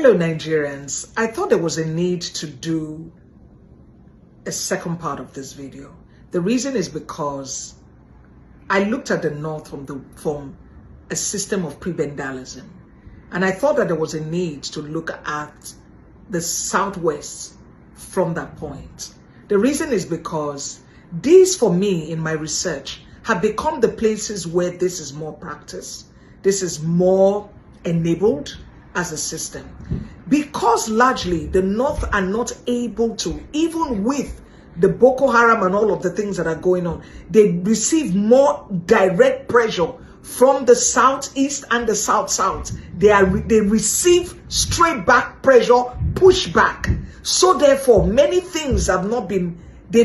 Hello Nigerians, I thought there was a need to do a second part of this video. The reason is because I looked at the North from a system of prebendalism, and I thought that there was a need to look at the Southwest from that point. The reason is because these, for me, in my research, have become the places where this is more practiced, this is more enabled as a system, because largely the North are not able to, even with the Boko Haram and all of the things that are going on, they receive more direct pressure from the Southeast and the South. They receive straight back pressure, pushback. So therefore, many things they've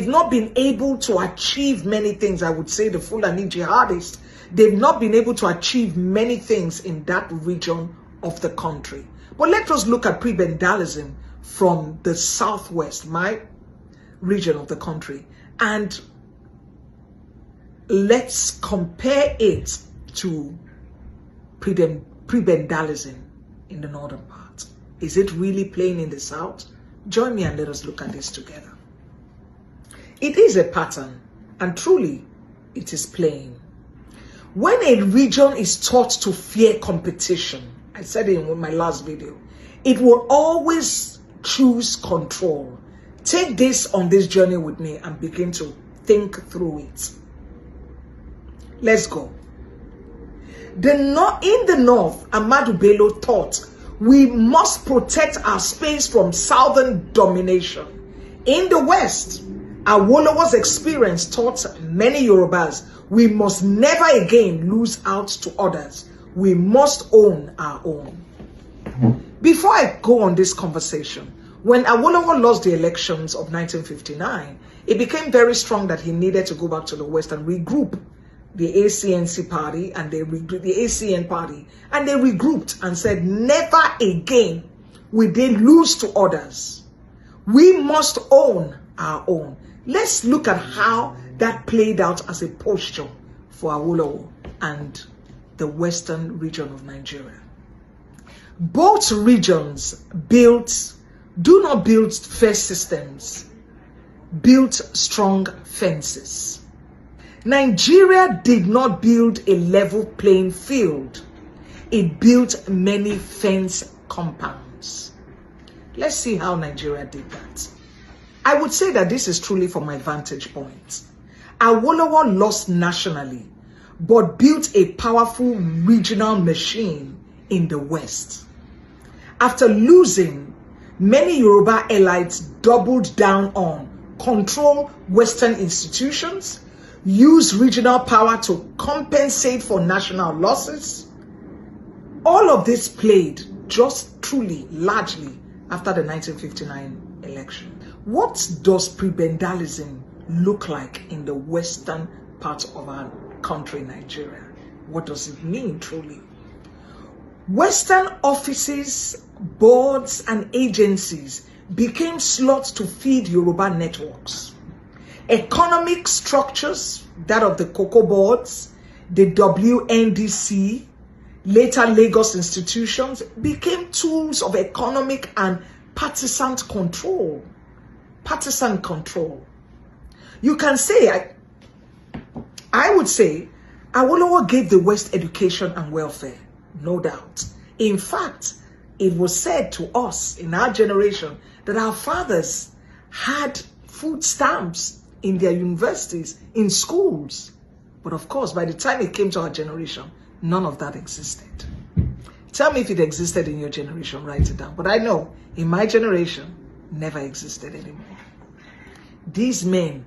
not been able to achieve many things. I would say the Fulani jihadists, they've not been able to achieve many things in that region of the country. But let us look at prebendalism from the Southwest, my region of the country, and let's compare it to prebendalism in the northern part. Is it really playing in the South? Join me and let us look at this together. It is a pattern, and truly it is playing. When a region is taught to fear competition, I said it in my last video, it will always choose control. Take this on this journey with me and begin to think through it. Let's go. In the North, Ahmadu Bello taught we must protect our space from Southern domination. In the West, Awolowo's experience taught many Yorubas we must never again lose out to others. We must own our own. Before I go on this conversation, when Awolowo lost the elections of 1959, it became very strong that he needed to go back to the West and regroup the ACNC party and the ACN party, and they regrouped and said, never again will they lose to others. We must own our own. Let's look at how that played out as a posture for Awolowo and the Western region of Nigeria. Both regions do not build fair systems, built strong fences. Nigeria did not build a level playing field. It built many fence compounds. Let's see how Nigeria did that. I would say that this is truly from my vantage point. Awolowo lost nationally, but built a powerful regional machine in the West. After losing, many Yoruba elites doubled down on control Western institutions, use regional power to compensate for national losses. All of this played just truly, largely after the 1959 election. What does prebendalism look like in the Western part of our country, Nigeria? What does it mean truly? Western offices, boards, and agencies became slots to feed Yoruba networks. Economic structures, that of the Cocoa Boards, the WNDC, later Lagos institutions, became tools of economic and partisan control. Partisan control. You can say, I would say, Awolowo gave the West education and welfare, no doubt. In fact, it was said to us in our generation that our fathers had food stamps in their universities, in schools. But of course, by the time it came to our generation, none of that existed. Tell me if it existed in your generation, write it down. But I know, in my generation, never existed anymore. These men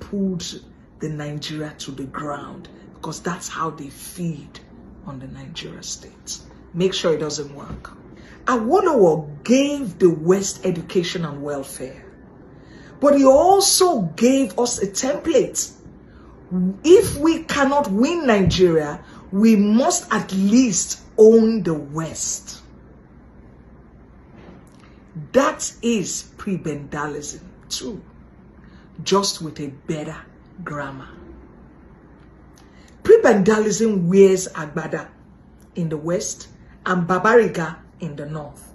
pulled the Nigeria to the ground because that's how they feed on the Nigeria state. Make sure it doesn't work. Awolowo gave the West education and welfare, but he also gave us a template. If we cannot win Nigeria, we must at least own the West. That is prebendalism too, just with a better grammar. Prebendalism wears agbada in the West and babariga in the North.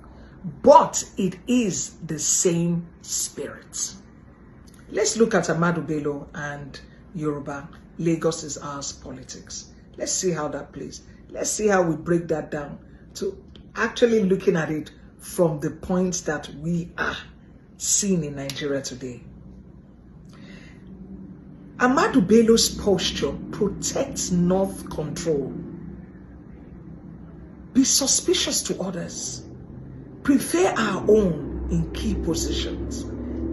but it is the same spirit. Let's look at Ahmadu Bello and Yoruba, Lagos is ours politics. Let's see how that plays. Let's see how we break that down to actually looking at it from the points that we are seeing in Nigeria today. Ahmadu Bello's posture protects North control. Be suspicious to others. Prefer our own in key positions.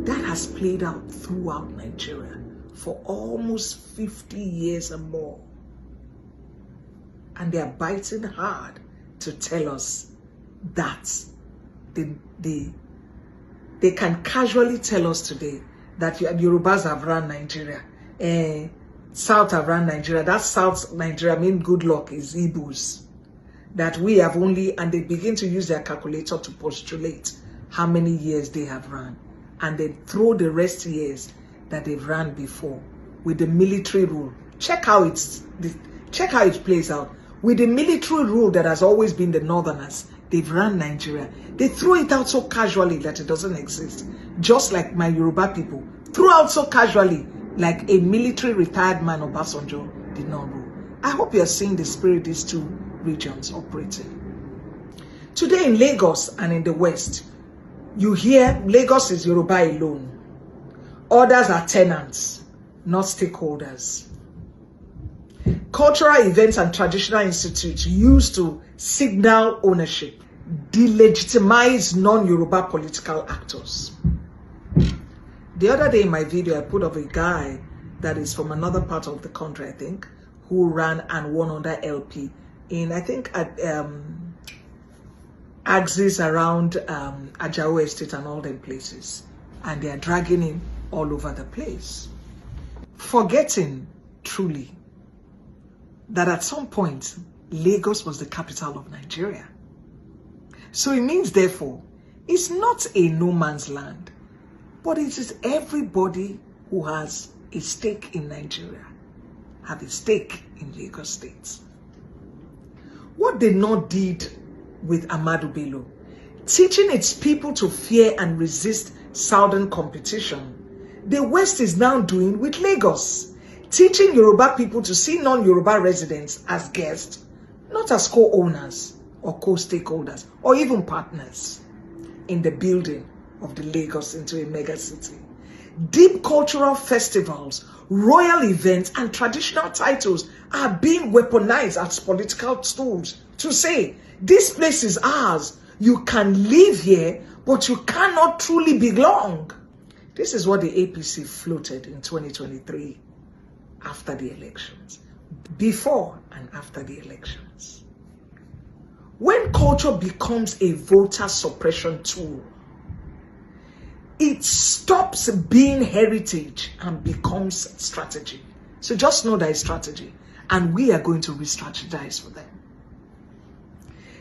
That has played out throughout Nigeria for almost 50 years and more. And they are biting hard to tell us that they can casually tell us today that Yorubas have run Nigeria. South have run Nigeria. That South Nigeria mean good luck is Igbos. That we have only, and they begin to use their calculator to postulate how many years they have run. And they throw the rest years that they've run before with the military rule. Check how it plays out. With the military rule that has always been the Northerners, they've run Nigeria. They throw it out so casually that it doesn't exist. Just like my Yoruba people threw out so casually like a military retired man, Obasanjo, did not rule. I hope you are seeing the spirit these two regions operating. Today in Lagos and in the West, you hear Lagos is Yoruba alone. Others are tenants, not stakeholders. Cultural events and traditional institutes used to signal ownership, delegitimize non-Yoruba political actors. The other day in my video, I put up a guy that is from another part of the country, I think, who ran and won under LP in, I think, at axis around Ajao Estate and all them places. And they are dragging him all over the place. Forgetting, truly, that at some point, Lagos was the capital of Nigeria. So it means, therefore, it's not a no man's land, but it is everybody who has a stake in Nigeria, have a stake in Lagos State. What they not did with Ahmadu Bello, teaching its people to fear and resist Southern competition, the West is now doing with Lagos, teaching Yoruba people to see non-Yoruba residents as guests, not as co-owners or co-stakeholders or even partners in the building of the Lagos into a mega city. Deep cultural festivals, royal events, and traditional titles are being weaponized as political tools to say, this place is ours. You can live here, but you cannot truly belong. This is what the APC floated in 2023 after the elections, before and after the elections. When culture becomes a voter suppression tool, it stops being heritage and becomes strategy. So just know that it's strategy, and we are going to re-strategize for them.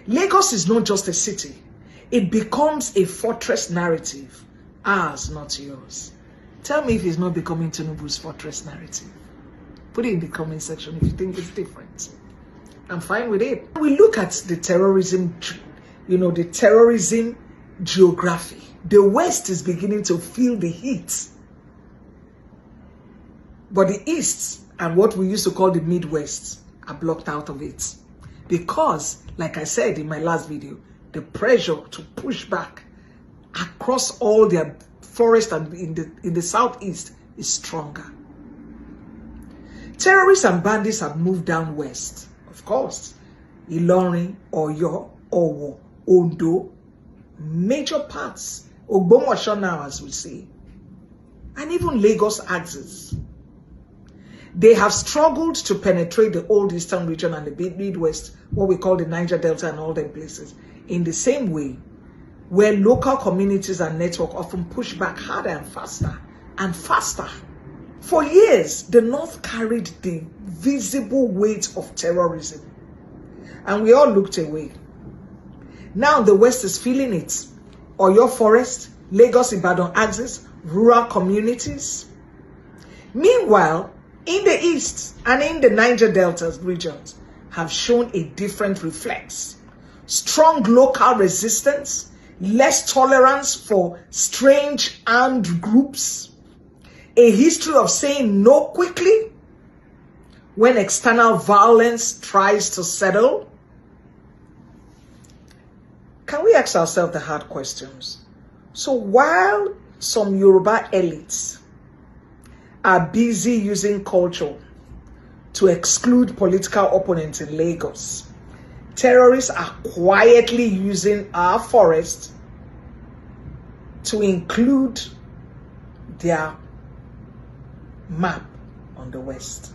Lagos is not just a city. It becomes a fortress narrative. Ours, not yours. Tell me if it's not becoming Tinubu's fortress narrative. Put it in the comment section if you think it's different. I'm fine with it. We look at the terrorism, the terrorism geography. The West is beginning to feel the heat. But the East and what we used to call the Midwest are blocked out of it. Because, like I said in my last video, the pressure to push back across all their forest and in the Southeast is stronger. Terrorists and bandits have moved down west. Of course, Ilorin, Oyo, Owo, Ondo, major parts, Ogbomoso now, as we see, and even Lagos axis. They have struggled to penetrate the old eastern region and the Midwest, what we call the Niger Delta and all them places, in the same way, where local communities and network often push back harder and faster and faster. For years, the North carried the visible weight of terrorism, and we all looked away. Now the West is feeling it. Oyo Forest, Lagos Ibadan axis, rural communities. Meanwhile, in the East and in the Niger Delta regions have shown a different reflex. Strong local resistance, less tolerance for strange armed groups, a history of saying no quickly when external violence tries to settle? Can we ask ourselves the hard questions? So while some Yoruba elites are busy using culture to exclude political opponents in Lagos, terrorists are quietly using our forest to include their map on the West.